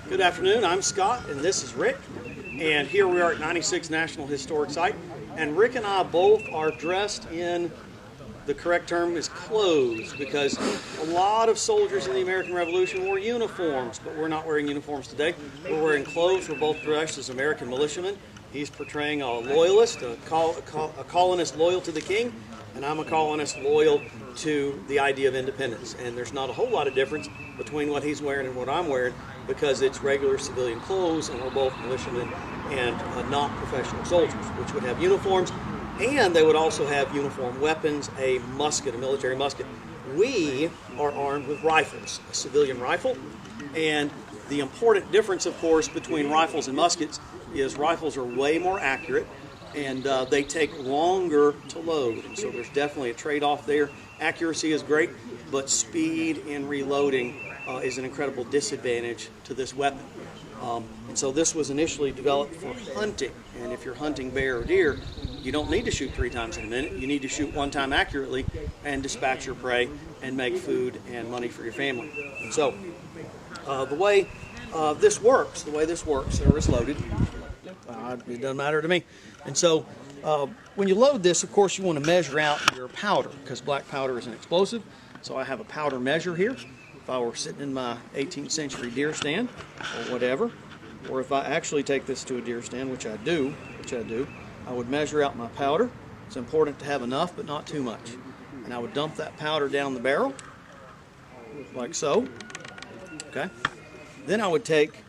Good afternoon, I'm Scott and this is Rick, and here we are at 96 National Historic Site, and Rick and I both are dressed in, the correct term is clothes, because a lot of soldiers in the American Revolution wore uniforms, but we're not wearing uniforms today. We're wearing clothes. We're both dressed as American militiamen. He's portraying a loyalist, a colonist loyal to the king, and I'm a colonist loyal to the idea of independence. And there's not a whole lot of difference between what he's wearing and what I'm wearing, because it's regular civilian clothes, and we're both militiamen and not professional soldiers, which would have uniforms, and they would also have uniform weapons, a musket, a military musket. We are armed with rifles, a civilian rifle, and the important difference, of course, between rifles and muskets is rifles are way more accurate, and they take longer to load, and so there's definitely a trade-off there. Accuracy is great, but speed in reloading is an incredible disadvantage to this weapon. And so this was initially developed for hunting, and if you're hunting bear or deer, you don't need to shoot 3 times in a minute. You need to shoot 1 time accurately and dispatch your prey and make food and money for your family. And so the way this works, there is loaded. It doesn't matter to me. And so when you load this, of course, you want to measure out your powder, because black powder is an explosive. So I have a powder measure here. If I were sitting in my 18th century deer stand or whatever, or if I actually take this to a deer stand, which I do, I would measure out my powder. It's important to have enough, but not too much. And I would dump that powder down the barrel, like so. Okay. Then I would take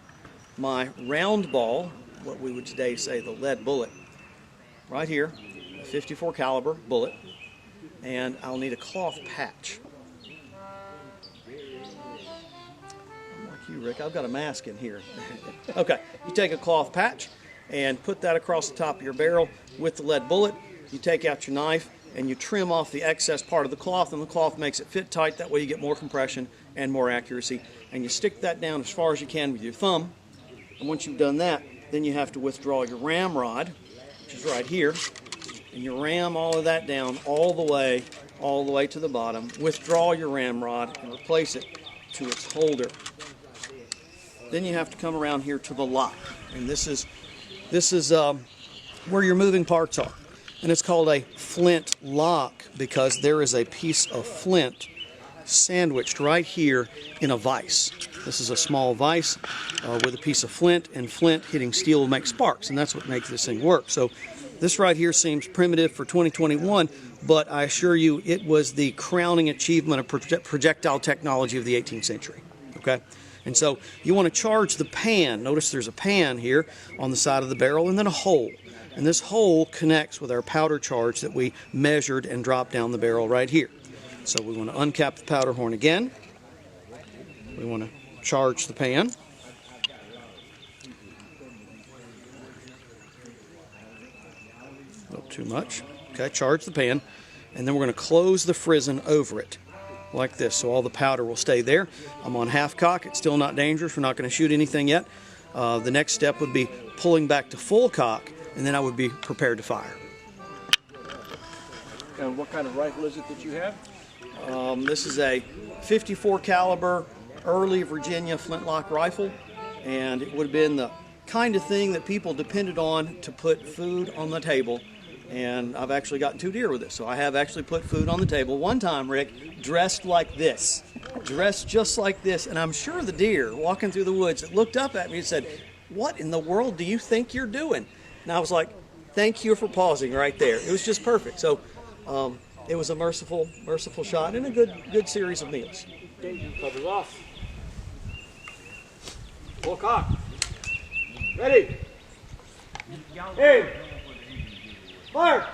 my round ball, what we would today say the lead bullet, right here, a 54 caliber bullet, and I'll need a cloth patch. You, Rick, I've got a mask in here. Okay, you take a cloth patch and put that across the top of your barrel with the lead bullet. You take out your knife and you trim off the excess part of the cloth, and the cloth makes it fit tight. That way you get more compression and more accuracy. And you stick that down as far as you can with your thumb. And once you've done that, then you have to withdraw your ramrod, which is right here, and you ram all of that down all the way to the bottom. Withdraw your ramrod and replace it to its holder. Then you have to come around here to the lock, and this is where your moving parts are, and it's called a flint lock because there is a piece of flint sandwiched right here in a vise. This is a small vise with a piece of flint, and flint hitting steel will make sparks, and that's what makes this thing work. So this right here seems primitive for 2021, but I assure you it was the crowning achievement of projectile technology of the 18th century. Okay? And so you want to charge the pan. Notice there's a pan here on the side of the barrel and then a hole. And this hole connects with our powder charge that we measured and dropped down the barrel right here. So we want to uncap the powder horn again. We want to charge the pan. Not too much. Okay, charge the pan. And then we're going to close the frizzen over it, like this, so all the powder will stay there. I'm on half cock. It's still not dangerous. We're not going to shoot anything yet. The next step would be pulling back to full cock, and then I would be prepared to fire. And what kind of rifle is it that you have? This is a 54 caliber early Virginia flintlock rifle, and it would have been the kind of thing that people depended on to put food on the table. And I've actually gotten 2 deer with this, so I have actually put food on the table. One time, Rick, dressed like this, dressed just like this, and I'm sure the deer walking through the woods looked up at me and said, "What in the world do you think you're doing?" And I was like, "Thank you for pausing right there." It was just perfect. So it was a merciful shot and a good series of meals. Covers off. Full cock. Ready. Aim. Fire!